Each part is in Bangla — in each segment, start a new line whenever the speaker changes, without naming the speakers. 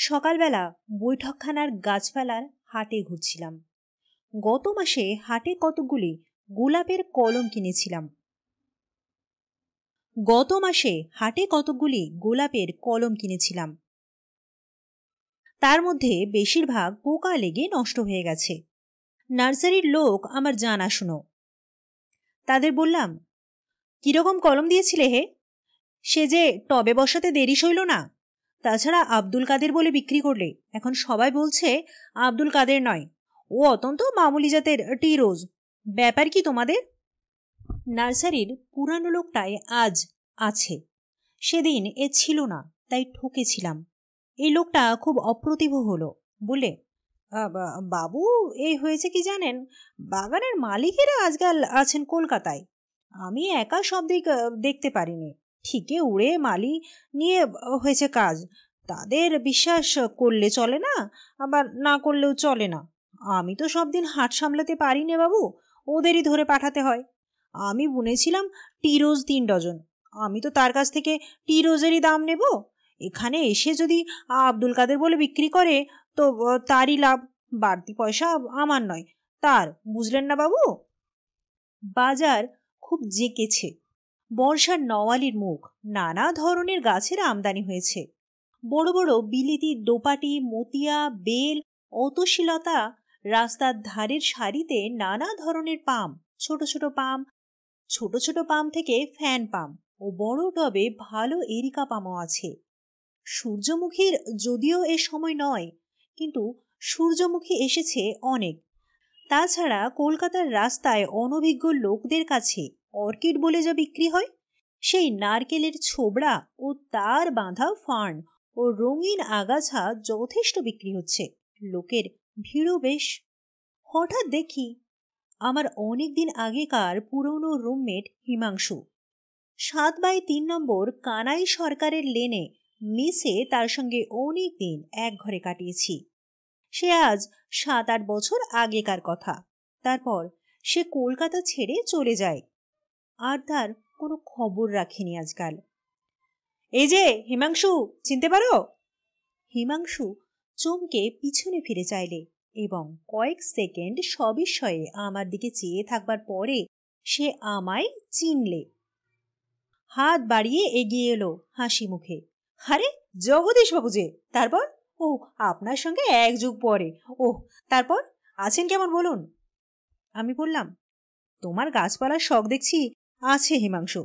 সকালবেলা বৈঠকখানার গাছপালার হাটে ঘুরছিলাম। গত মাসে হাটে কতকগুলি গোলাপের কলম কিনেছিলাম। তার মধ্যে বেশিরভাগ পোকা লেগে নষ্ট হয়ে গেছে। নার্সারির লোক আমার জানাশুনো। তাদের বললাম, কিরকম কলম দিয়েছিলে হে? সে যে টবে বসাতে দেরি সইল না। তাছাড়া আব্দুল কাদের বলে বিক্রি করলে এখন সবাই বলছে আব্দুল কাদের নয়, ও অত্যন্ত মামুলি জাতের টি রোজ। ব্যাপার কি তোমাদের? নার্সারির পুরানো লোকটাই আজ আছে, সেদিন এ ছিল না, তাই ঠকেছিলাম। এই লোকটা খুব অপ্রতিভ হলো। বলে, বাবু, এই হয়েছে কি জানেন, বাগানের মালিকেরা আজকাল আছেন কলকাতায়। আমি একা সব দিক দেখতে পারিনি। ঠিকই উড়ে মালি নিয়ে হয়েছে কাজ। তাদের বিশ্বাস করলে চলে না, আবার না করলেও চলে না। আমি তো সব দিন হাট সামলাতে পারি না বাবু, ওদেরই ধরে পাঠাতে হয়। আমি বুনেছিলাম টি রোজ 3 ডজন। আমি তো তার কাছ থেকে টি রোজেরই দাম নেব। এখানে এসে যদি আব্দুল কাদের বলে বিক্রি করে তো তারই লাভ, বাড়তি পয়সা আমার নয় তার। বুঝলেন না বাবু? বাজার খুব জেকেছে। বর্ষার নওয়ালির মুখ, নানা ধরনের গাছের আমদানি হয়েছে। বড় বড় বিলিতি, দোপাটি, মতিয়া, বেল, অতসীলতা। রাস্তার ধারের সারিতে নানা ধরনের পাম, ছোট ছোট পাম থেকে ফ্যান পাম ও বড় টবে ভালো এরিকা পামও আছে। সূর্যমুখীর যদিও এ সময় নয়, কিন্তু সূর্যমুখী এসেছে অনেক। তাছাড়া কলকাতার রাস্তায় অনভিজ্ঞ লোকদের কাছে অর্কিড বলে যা বিক্রি হয়, সেই নারকেলের ছোবড়া ও তার বাঁধা ফার্ন ও রঙিন আগাছা যথেষ্ট বিক্রি হচ্ছে। লোকের ভিড়ও বেশ। হঠাৎ দেখি আমার অনেক দিন আগেকার পুরনো রুমমেট হিমাংশু 7/3 নম্বর কানাই সরকারের লেনে মিশে তার সঙ্গে অনেক দিন এক ঘরে কাটিয়েছি। সে আজ 7-8 বছর আগেকার কথা। তারপর সে কলকাতা ছেড়ে চলে যায়, আর তার কোনো খবর রাখিনি আজকাল। এই যে হিমাংশু, চিনতে পারো? হিমাংশু চমকে পিছনে ফিরে চাইলে এবং কয়েক সেকেন্ড সবিস্ময়ে আমার দিকে চেয়ে থাকবার পরে সে আমায় চিনলে। হাত বাড়িয়ে এগিয়ে এলো হাসি মুখে। আরে জগদীশ বাবু যে! তারপর? ও, আপনার সঙ্গে 1 যুগ পরে। ওহ, তারপর আছেন কেমন বলুন? আমি বললাম, তোমার গাছপালার শখ দেখছি আছে হিমাংশু।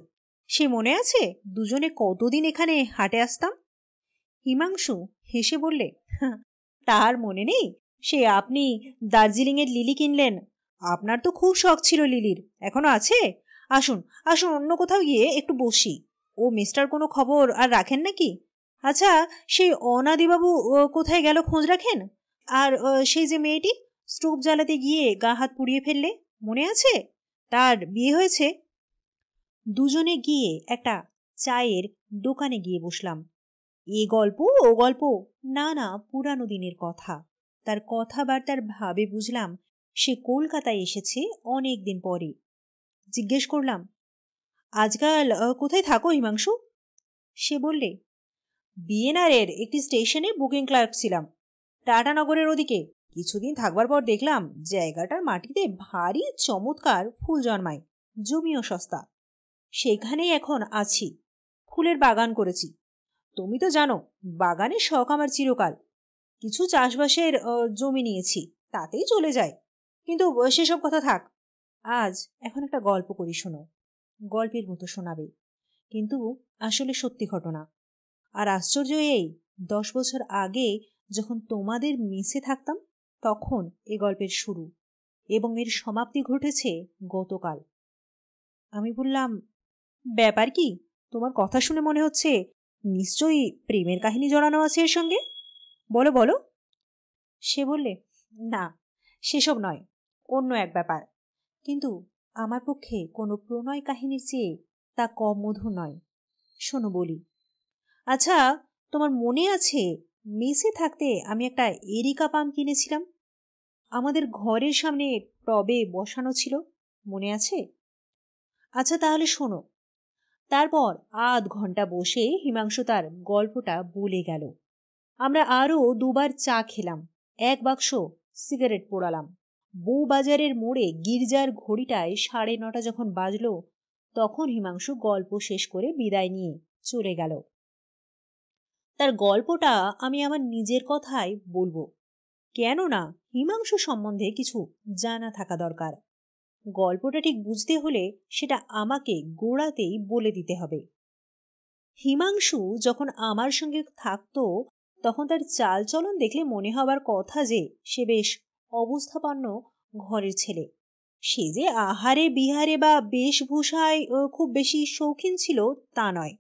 সে মনে আছে দুজনে কতদিন এখানে হাটে আসতাম? হিমাংশু হেসে বললে, তার মনে নেই? সে আপনি দার্জিলিংয়ের লিলি কিনলেন। আপনার তো খুব শখ ছিল লিলির, এখনো আছে? আসুন আসুন, অন্য কোথাও গিয়ে একটু বসি। ও মিস্টার কোনো খবর আর রাখেন নাকি? আচ্ছা, সেই অনাদিবাবু কোথায় গেল খোঁজ রাখেন? আর সেই যে মেয়েটি স্টোভ জ্বালাতে গিয়ে গা হাত পুড়িয়ে ফেললে, মনে আছে? তার বিয়ে হয়েছে? দুজনে গিয়ে একটা চায়ের দোকানে গিয়ে বসলাম। এ গল্প ও গল্প, নানা পুরানো দিনের কথা। তার কথাবার্তার ভাবে বুঝলাম সে কলকাতায় এসেছে অনেক দিন পরে। জিজ্ঞেস করলাম, আজকাল কোথায় থাকো হিমাংশু? সে বললে, বিএনআরের একটি স্টেশনে বুকিং ক্লার্ক ছিলাম, টাটানগরের ওদিকে। কিছুদিন থাকবার পর দেখলাম জায়গাটার মাটিতে ভারী চমৎকার ফুল জন্মায়, জমিও সস্তা। সেখানেই এখন আছি। ফুলের বাগান করেছি। তুমি তো জানো বাগানের শখ আমার চিরকাল। কিছু চাষবাসের জমি নিয়েছি, তাতেই চলে যায়। কিন্তু সেসব কথা থাক। আজ এখন একটা গল্প করি, শোনো। গল্পের মতো শোনাবে, কিন্তু আসলে সত্যি ঘটনা। আর আশ্চর্য এই, 10 বছর আগে যখন তোমাদের মিশে থাকতাম, তখন এ গল্পের শুরু এবং এর সমাপ্তি ঘটেছে গতকাল। আমি বললাম, ব্যাপার কি? তোমার কথা শুনে মনে হচ্ছে নিশ্চয়ই প্রেমের কাহিনী জড়ানো আছে এর সঙ্গে। বলো বলো। সে বললে, না, সেসব নয়, অন্য এক ব্যাপার। কিন্তু আমার পক্ষে কোনো প্রণয় কাহিনীর চেয়ে তা কম মধুর নয়। শোনো বলি। আচ্ছা, তোমার মনে আছে মেসে থাকতে আমি একটা এরিকা পাম কিনেছিলাম? আমাদের ঘরের সামনে টবে বসানো ছিল, মনে আছে? আচ্ছা, তাহলে শোনো। তারপর আধ ঘন্টা বসে হিমাংশু তার গল্পটা বলে গেল। আমরা আরও দুবার চা খেলাম, এক বাক্স সিগারেট পোড়ালাম। বউবাজারের মোড়ে গির্জার ঘড়িটায় 9:30 যখন বাজলো, তখন হিমাংশু গল্প শেষ করে বিদায় নিয়ে চলে গেল। তার গল্পটা আমি আমার নিজের কথাই বলবো, কেননা হিমাংশু সম্বন্ধে কিছু জানা থাকা দরকার। গল্পটা ঠিক বুঝতে হলে সেটা আমাকে গোড়াতেই বলে দিতে হবে। হিমাংশু যখন আমার সঙ্গে থাকতো তখন তার চালচলন দেখলে মনে হবার কথা যে সে বেশ অবস্থাপন্ন ঘরের ছেলে। সে যে আহারে বিহারে বা বেশভূষায় খুব বেশি শৌখিন ছিল তা নয়।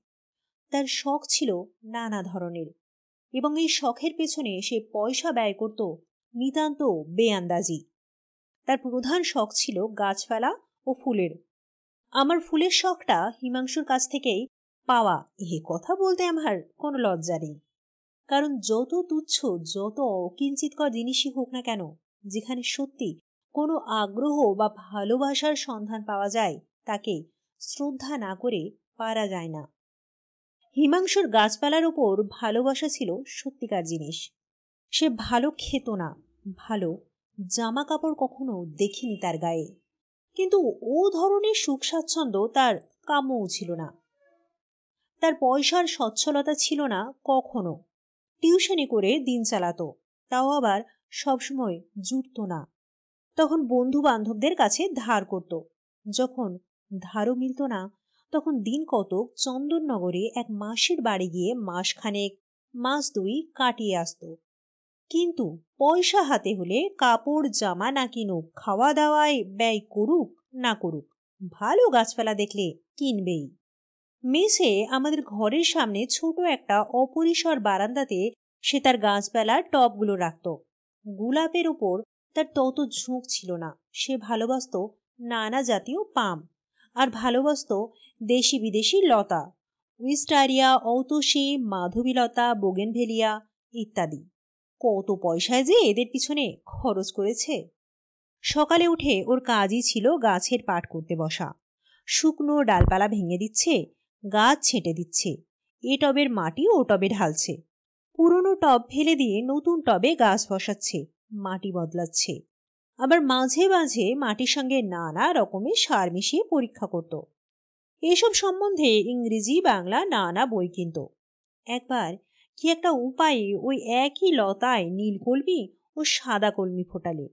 তার শখ ছিল নানা ধরনের, এবং এই শখের পেছনে সে পয়সা ব্যয় করত নিতান্ত বেআন্দাজি। তার প্রধান শখ ছিল গাছপালা ও ফুলের। আমার ফুলের শখটা হিমাংশুর কাছ থেকেই পাওয়া, এ কথা বলতে আমার কোনো লজ্জা নেই। কারণ যত তুচ্ছ, যত অকিঞ্চিতকর জিনিসই হোক না কেন, যেখানে সত্যি কোনো আগ্রহ বা ভালোবাসার সন্ধান পাওয়া যায় তাকে শ্রদ্ধা না করে পারা যায় না। হিমাংশুর গাছপালার ওপর ভালোবাসা ছিল সত্যিকার জিনিস। সে ভালো খেত না, ভালো জামা কাপড় কখনো দেখিনি তার গায়ে, কিন্তু ও ধরনের সুখ স্বাচ্ছন্দ্য তার কাম্যও ছিল না। তার পয়সার সচ্ছলতা ছিল না কখনো। টিউশনি করে দিন চালাতো, তাও আবার সবসময় জুটত না। তখন বন্ধু বান্ধবদের কাছে ধার করত। যখন ধারও মিলত না, তখন দিন কতক চন্দননগরে এক মাসির বাড়ি গিয়ে মাসখানেক, মাস 2 কাটিয়ে আসত। কিন্তু পয়সা হাতে হলে কাপড় জামা না কিনুক, খাওয়া দাওয়ায় ব্যয় করুক না করুক, ভালো গাছপালা দেখলে কিনবেই। মেসে আমাদের ঘরের সামনে ছোট একটা অপরিসর বারান্দাতে সে তার গাছপালার টবগুলো রাখত। গোলাপের ওপর তার তত ঝোঁক ছিল না। সে ভালোবাসত নানা জাতীয় পাম, আর ভালোবাসত দেশি বিদেশি লতা, উইস্টারিয়া, ঔতসী, মাধবীলতা, বোগেনভেলিয়া ইত্যাদি। কত পয়সায় যে এদের পিছনে খরচ করেছে। সকালে উঠে ওর কাজই ছিল গাছের পাট করতে বসা। শুকনো ডালপালা ভেঙে দিচ্ছে, গাছ ছেঁটে দিচ্ছে, এ টবের মাটি ও টবে ঢালছে, পুরনো টব ফেলে দিয়ে নতুন টবে গাছ বসাচ্ছে, মাটি বদলাচ্ছে, আবার মাঝে মাঝে মাটির সঙ্গে নানা রকমের সার মিশিয়ে পরীক্ষা করত। এসব সম্বন্ধে ইংরেজি বাংলা নানা বই কিনত। একবার কি একটা উপায়ে ওই একই লতায় নীলকলমি ও সাদা কলমি ফোটালে।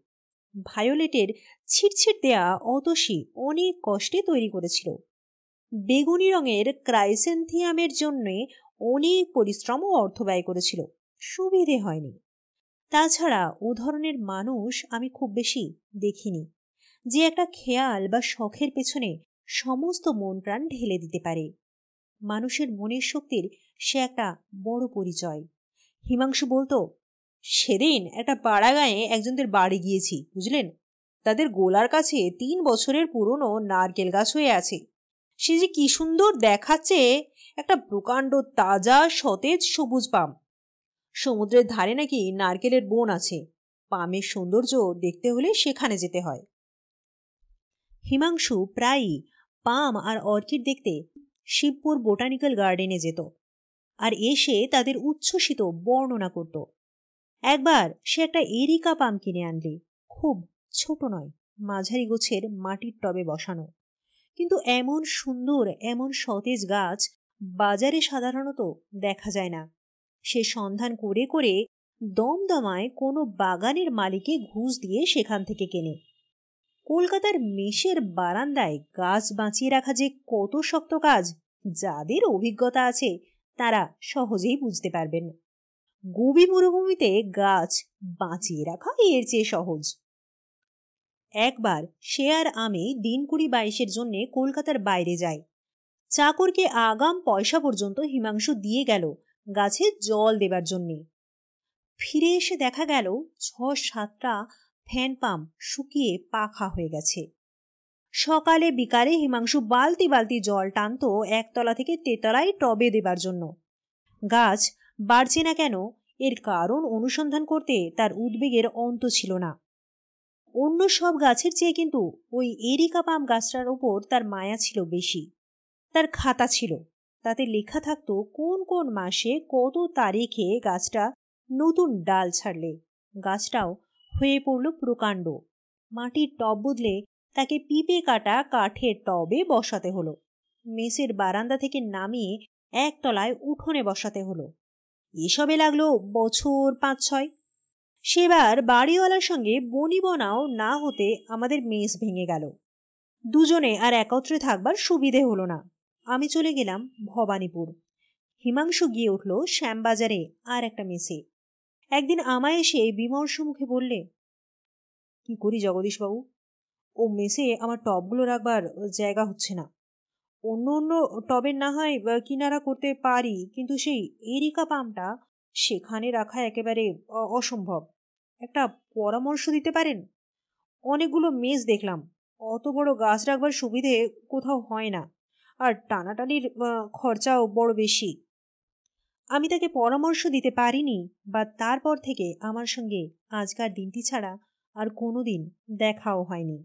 ভায়োলেটের ছিটছিট দেয়া অতসী অনেক কষ্টে তৈরি করেছিল। বেগুনি রঙের ক্রাইসেন্থিয়ামের জন্য অনেক পরিশ্রম ও অর্থ ব্যয় করেছিল, সুবিধে হয়নি। তাছাড়া ও ধরনের মানুষ আমি খুব বেশি দেখিনি, যে একটা খেয়াল বা শখের পেছনে সমস্ত মন প্রাণ ঢেলে দিতে পারে। মানুষের মনের শক্তির সে একটা বড় পরিচয়। হিমাংশু বলতো, সেদিন একটা পাড়া গাঁয়ে একজনদের বাড়ি গিয়েছি, বুঝলেন, তাদের গোলার কাছে 3 বছরের পুরনো নারকেল গাছ হয়ে আছে। সে যে কি সুন্দর দেখাচ্ছে, একটা প্রকাণ্ড তাজা সতেজ সবুজ পাম। সমুদ্রের ধারে নাকি নারকেলের বন আছে, পামের সৌন্দর্য দেখতে হলে সেখানে যেতে হয়। হিমাংশু প্রায়ই পাম আর অর্কিড দেখতে শিবপুর বোটানিক্যাল গার্ডেনে যেত, আর এসে তাদের উচ্ছ্বসিত বর্ণনা করত। একবার সে একটা এরিকা পাম কিনে আনলে, খুব ছোট নয়, মাঝারি গোছের মাটির টবে বসানো, কিন্তু এমন সুন্দর, এমন সতেজ গাছ বাজারে সাধারণত দেখা যায় না। সে সন্ধান করে করে দমদমায় কোনো বাগানের মালিকে ঘুষ দিয়ে সেখান থেকে কেনে। কলকাতার মেষের বারান্দায় গাছ বাঁচিয়ে রাখা যে কত শক্ত কাজ, যাদের অভিজ্ঞতা আছে তারা সহজেই বুঝতে পারবেন। গোবি মরুভূমিতে গাছ বাঁচিয়ে রাখা এর চেয়ে সহজ। একবার সে আর আমি দিন 20-22 জন্য কলকাতার বাইরে যাই। চাকরকে আগাম পয়সা পর্যন্ত হিমাংশু দিয়ে গেল গাছে জল দেবার জন্যে। ফিরে এসে দেখা গেল 6-7টা ফ্যান পাম শুকিয়ে পাখা হয়ে গেছে। সকালে বিকালে হিমাংশু বালতি বালতি জল টানত একতলা থেকে তেতলায় টবে দেবার জন্য। গাছ বাড়ছে না কেন এর কারণ অনুসন্ধান করতে তার উদ্বেগের অন্ত ছিল না। অন্য সব গাছের চেয়ে কিন্তু ওই এরিকা পাম গাছটার ওপর তার মায়া ছিল বেশি। তার খাতা ছিল, তাতে লেখা থাকতো কোন কোন মাসে কত তারিখে গাছটা নতুন ডাল ছাড়লে। গাছটাও হয়ে পড়ল প্রকাণ্ড। মাটির টব বদলে তাকে পিঁপে কাটা কাঠের টবে বসাতে হলো। মেসের বারান্দা থেকে নামিয়ে একতলায় উঠোনে বসাতে হলো। এসবে লাগলো বছর 5-6। সেবার বাড়িওয়ালার সঙ্গে বনিবনাও না হতে আমাদের মেস ভেঙে গেল। দুজনে আর একত্রে থাকবার সুবিধে হলো না। আমি চলে গেলাম ভবানীপুর। হিমাংশু গিয়ে উঠল শ্যামবাজারে আর একটা মেসে। একদিন আমায় এসে বিমর্ষ মুখে বললে, কি করি জগদীশবাবু, ও মেসে আমার টবগুলো রাখবার জায়গা হচ্ছে না। অন্য অন্য টবের না হয় কিনারা করতে পারি, কিন্তু সেই এরিকা পামটা সেখানে রাখা একেবারে অসম্ভব। একটা পরামর্শ দিতে পারেন? অনেকগুলো মেস দেখলাম, অত বড় গাছ রাখবার সুবিধে কোথাও হয় না, আর টানাটানির খরচাও বড় বেশি। আমি তাকে পরামর্শ দিতে পারিনি, বা তারপর থেকে আমার সঙ্গে আজকার দিনটি ছাড়া আর কোনোদিন দেখাও হয়নি।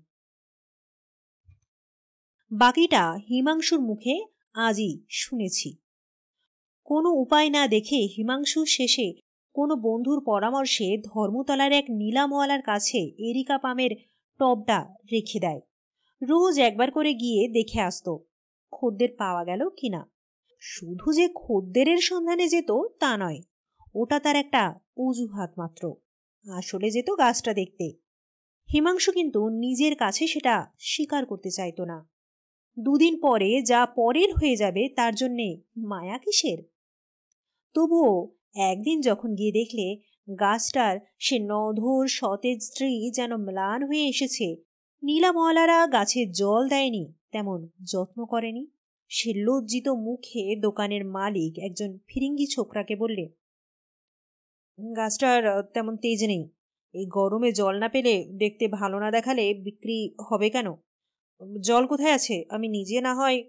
বাকিটা হিমাংশুর মুখে আজই শুনেছি। কোনো উপায় না দেখে হিমাংশু শেষে কোনো বন্ধুর পরামর্শে ধর্মতলার এক নীলামওয়ালার কাছে এরিকা পামের টবটা রেখে দেয়। রোজ একবার করে গিয়ে দেখে আসতো খদ্দের পাওয়া গেল কিনা। শুধু যে খদ্দেরের সন্ধানে যেত তা নয়, ওটা তার একটা অজুহাত মাত্র। আসলে যেত গাছটা দেখতে। হিমাংশু কিন্তু নিজের কাছে সেটা স্বীকার করতে চাইতো না। দুদিন পরে যা পরের হয়ে যাবে তার জন্যে মায়া কিসের? তবুও একদিন যখন গিয়ে দেখলে গাছটার সে নধর সতেজ স্ত্রী যেন ম্লান হয়ে এসেছে, নীলামওয়ালারা গাছে জল দেয়নি, তেমন যত্ন করেনি, সে লজ্জিত মুখে দোকানের মালিক একজন ফিরিঙ্গি ছোকরাকে বললে, গাছটার তেমন তেজ নেই, এই গরমে জল না পেলে, দেখতে ভালো না দেখালে বিক্রি হবে কেন? জল কোথায় আছে? আমি নিজে না হয়,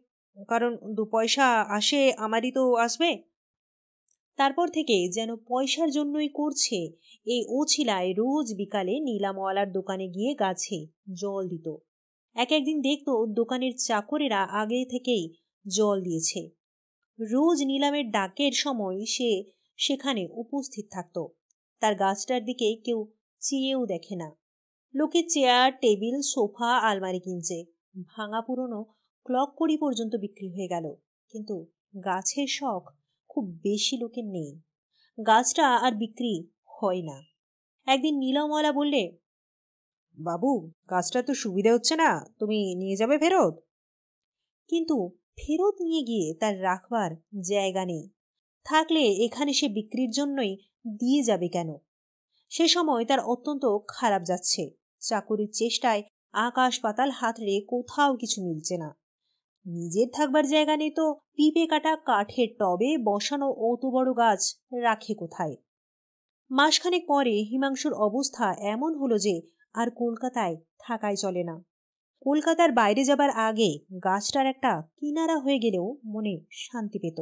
কারণ 2 পয়সা আসে আমারই তো আসবে। তারপর থেকে যেন পয়সার জন্যই করছে এই ওছিলায় রোজ বিকালে নীলামওয়ালার দোকানে গিয়ে গাছে জল দিত। একদিন দেখতো দোকানের চাকরেরা আগে থেকেই জল দিয়েছে। রোজ নিলামের ডাকের সময় সে সেখানে উপস্থিত থাকত। তার গাছটার দিকে কেউ চেয়েও দেখে না। লোকে চেয়ার, টেবিল, সোফা, আলমারি কিনছে। ভাঙা পুরনো ক্লক কড়ি পর্যন্ত বিক্রি হয়ে গেল, কিন্তু গাছের শখ খুব বেশি লোকের নেই। গাছটা আর বিক্রি হয় না। একদিন নীলমওয়ালা বললে, বাবু, গাছটা তো সুবিধা হচ্ছে না, তুমি নিয়ে যাবে ফেরত? কিন্তু ফেরত নিয়ে গিয়ে তার রাখবার জায়গা নেই। থাকলে এখানে সে বিক্রির জন্যই দিয়ে যাবে কেন? সে সময় তার অত্যন্ত খারাপ যাচ্ছে। চাকরির চেষ্টায় আকাশ পাতাল হাতড়ে কোথাও কিছু মিলছে না। নিজের থাকবার জায়গা নেই তো পিঁপে কাটা কাঠের টবে বসানো অত বড় গাছ রাখে কোথায়? মাসখানেক পরে হিমাংশুর অবস্থা এমন হলো যে আর কলকাতায় থাকাই চলে না। কলকাতার বাইরে যাবার আগে গাছটার একটা কিনারা হয়ে গেলেও মনে শান্তি পেত।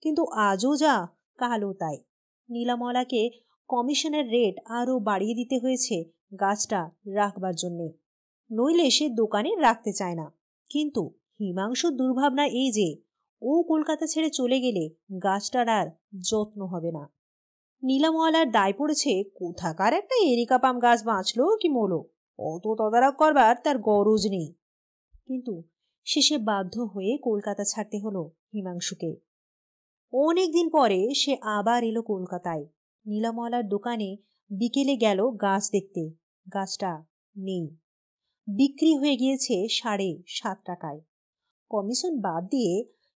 কিন্তু আজও যা কালও তাই। নীলামওয়ালাকে কমিশনের রেট আরও বাড়িয়ে দিতে হয়েছে গাছটা রাখবার জন্যে, নইলে সে দোকানে রাখতে চায় না। কিন্তু হিমাংশুর দুর্ভাবনা এই যে ও কলকাতা ছেড়ে চলে গেলে গাছটার আর যত্ন হবে না। নীলামওয়ালার দায় পড়েছে কোথাকার একটা এরিকা পাম গাছ বাঁচলো কি মলো, অত তদারক করবার তার গরজ নেই। কিন্তু শেষে বাধ্য হয়ে কলকাতা ছাড়তে হলো হিমাংশুকে। অনেকদিন পরে সে আবার এলো কলকাতায়। নীলামওয়ালার দোকানে বিকেলে গেল গাছ দেখতে। গাছটা নেই, বিক্রি হয়ে গিয়েছে 7.5 টাকায়। কমিশন বাদ দিয়ে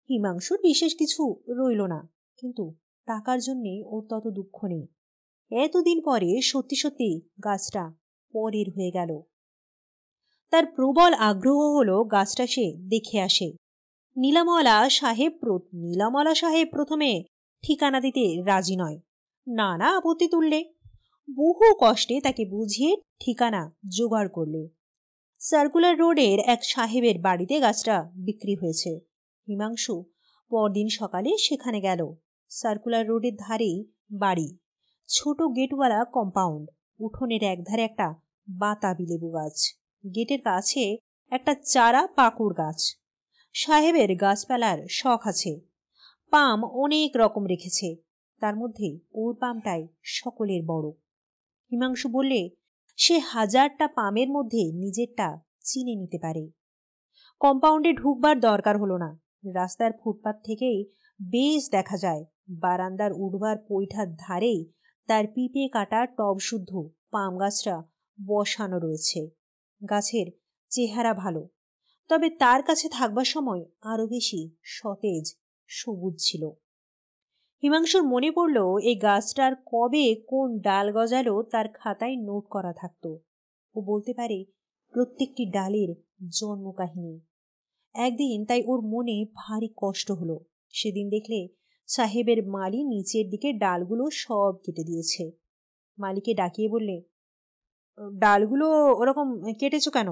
হিমাংশুর বিশেষ কিছু রইল না, কিন্তু টাকার জন্যে ওর তত দুঃখ নেই। এতদিন পরে সত্যি সত্যি গাছটা পরের হয়ে গেল। তার প্রবল আগ্রহ হলো গাছটা সে দেখে আসে। নীলামওয়ালা সাহেব প্রথমে ঠিকানা দিতে রাজি নয়, নানা আপত্তি তুললে। বহু কষ্টে তাকে বুঝিয়ে ঠিকানা জোগাড় করলে। সার্কুলার রোডের এক সাহেবের বাড়িতে গাছটা বিক্রি হয়েছে। হিমাংশু পরদিন সকালে সেখানে গেল। সার্কুলার রোডের ধারেই বাড়ি, ছোট গেটওয়ালা কম্পাউন্ড, উঠোনের একধারে একটা বাতাবি লেবু গাছ, গেটের কাছে একটা চারা পাকুড় গাছ। সাহেবের গাছপালার শখ আছে, পাম অনেক রকম রেখেছে। তার মধ্যে ওর পামটাই সকলের বড়। হিমাংশু বললে সে 1000টা পামের মধ্যে নিজেরটা চিনে নিতে পারে। কম্পাউন্ডে ঢুকবার দরকার হলো না। রাস্তার ফুটপাত থেকেই বেশ দেখা যায় বারান্দার উঠবার পৈঠার ধারেই তার পিঁপে কাটা টব শুদ্ধ পাম গাছটা বসানো রয়েছে। গাছের চেহারা ভালো, তবে তার কাছে থাকবার সময় আরো বেশি সতেজ সবুজ ছিল। হিমাংশুর মনে পড়ল এই গাছটার কবে কোন ডাল গজালো তার খাতায় নোট করা থাকতো। ও বলতে পারে প্রত্যেকটি ডালের জন্ম কাহিনী। একদিন তাই ওর মনে ভারী কষ্ট হলো। সেদিন দেখলে সাহেবের মালি নিচের দিকে ডালগুলো সব কেটে দিয়েছে। মালিকে ডাকিয়ে বললে, ডালগুলো ওরকম কেটেছো কেন?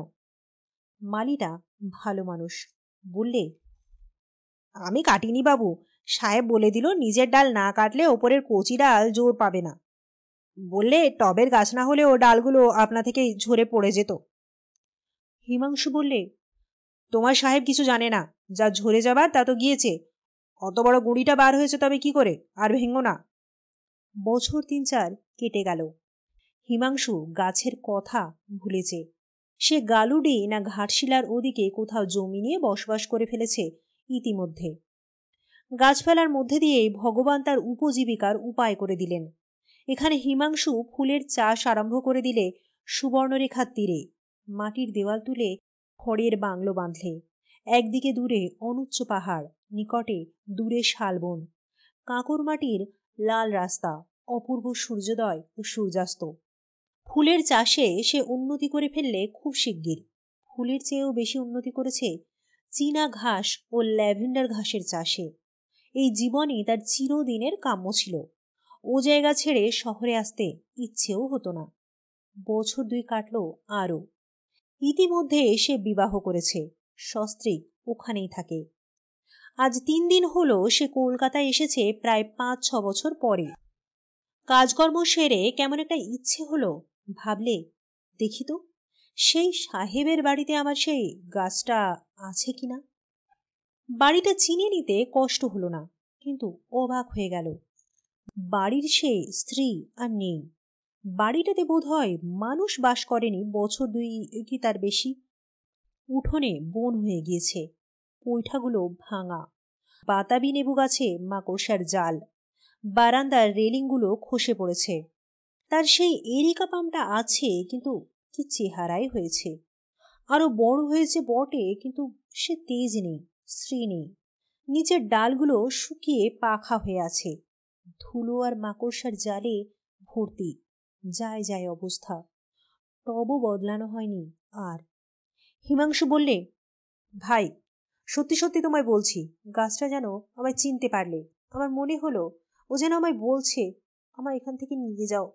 মালিটা ভালো মানুষ, বললে, আমি কাটিনি বাবু, সাহেব বলে দিল নিজের ডাল না কাটলে ওপরের কচি ডাল জোর পাবে না। বললে টবের গাছ না হলে ও ডালগুলো আপনা থেকে ঝরে পড়ে যেত। হিমাংশু বললে, তোমার সাহেব কিছু জানে না, যা ঝরে যাবার তা তো গিয়েছে। অত বড় গুঁড়িটা বার হয়েছে তবে কি করে, আর ভেঙো না। বছর 3-4 কেটে গেল। হিমাংশু গাছের কথা ভুলেছে। সে গালুডি না ঘাটশিলার ওদিকে কোথাও জমি নিয়ে বসবাস করে ফেলেছে ইতিমধ্যে। গাছ ফেলার মধ্যে দিয়েই ভগবান তার উপজীবিকার উপায় করে দিলেন। এখানে হিমাংশু ফুলের চাষ আরম্ভ করে দিলে সুবর্ণরেখার তীরে। মাটির দেওয়াল তুলে খড়ের বাংলো বাঁধলে। একদিকে দূরে অনুচ্চ পাহাড়, নিকটে দূরে শালবন, কাঁকর মাটির লাল রাস্তা, অপূর্ব সূর্যোদয় ও সূর্যাস্ত। ফুলের চাষে সে উন্নতি করে ফেললে খুব শিগগির। ফুলের চেয়েও বেশি উন্নতি করেছে চীনা ঘাস ও ল্যাভেন্ডার ঘাসের চাষে। এই জীবনই তার চিরদিনের কাম্য ছিল। ও জায়গা ছেড়ে শহরে আসতে ইচ্ছেও হতো না। বছর 2 কাটল আরও। ইতিমধ্যে সে বিবাহ করেছে, সস্ত্রীক ওখানেই থাকে। আজ 3 দিন হলো সে কলকাতায় এসেছে প্রায় 5-6 বছর পরে। কাজকর্ম সেরে কেমন একটা ইচ্ছে হলো, ভাবলে দেখি তো সেই সাহেবের বাড়িতে আমার সেই গাছটা আছে কিনা। বাড়িটা চিনে নিতে কষ্ট হলো না, কিন্তু অবাক হয়ে গেল বাড়ির সে স্ত্রী আর নেই। বাড়িটাতে বোধ হয় মানুষ বাস করেনি বছর 2 কি তার বেশি। উঠোনে বন হয়ে গিয়েছে, পৈঠাগুলো ভাঙা, বাতাবি নেবু গাছে মাকড়সার জাল, বারান্দার রেলিংগুলো খসে পড়েছে। তার সেই এরিকা পামটা আছে, কিন্তু কি চেহারাই হয়েছে। আরো বড় হয়েছে বটে, কিন্তু সে তেজ নেই, শ্রী নেই। নিচের ডালগুলো শুকিয়ে পাখা হয়ে আছে, ধুলো আর মাকড়সার জালে ভর্তি। যায় যায় অবস্থা, টবও বদলানো হয়নি আর। হিমাংশু বললে, ভাই সত্যি সত্যি তোমায় বলছি, গাছটা যেন আমায় চিনতে পারলে। আমার মনে হলো ও যেন আমায় বলছে, আমায় এখান থেকে নিয়ে যাও,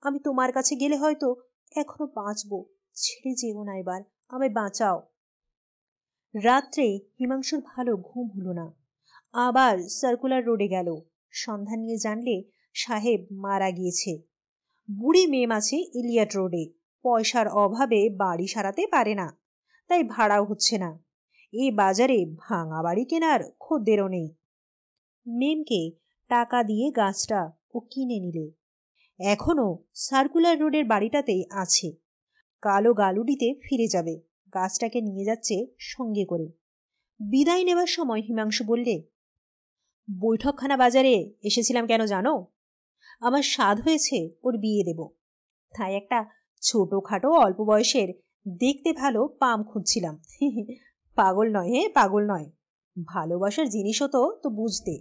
আমি তোমার কাছে গেলে হয়তো এখনো বাঁচবো, ছেড়ে যেও না এবার, আমায় বাঁচাও। রাত্রে হিমাংশুর ভালো ঘুম হলো না। আবার সার্কুলার রোডে গেল। সন্ধান নিয়ে জানলে সাহেব মারা গিয়েছে। বুড়ি মেম আছে ইলিয়ট রোডে, পয়সার অভাবে বাড়ি সারাতে পারে না, তাই ভাড়াও হচ্ছে না। এই বাজারে ভাঙা বাড়ি কেনার খদ্দেরও নেই। মেমকে টাকা দিয়ে গাছটা ও কিনে নিলে। এখনো সার্কুলার রোডের বাড়িটাতেই আছে। কালো গালুডিতে ফিরে যাবে, গাছটাকে নিয়ে যাচ্ছে সঙ্গে করে। বিদায় নেবার সময় হিমাংশু বললে, বৈঠকখানা বাজারে এসেছিলাম কেন জানো? আমার সাধ হয়েছে ওর বিয়ে দেব, তাই একটা ছোটখাটো অল্প বয়সের দেখতে ভালো পাম খুঁজছিলাম। পাগল নয়, পাগল নয়, ভালোবাসার জিনিসও তো বুঝতে।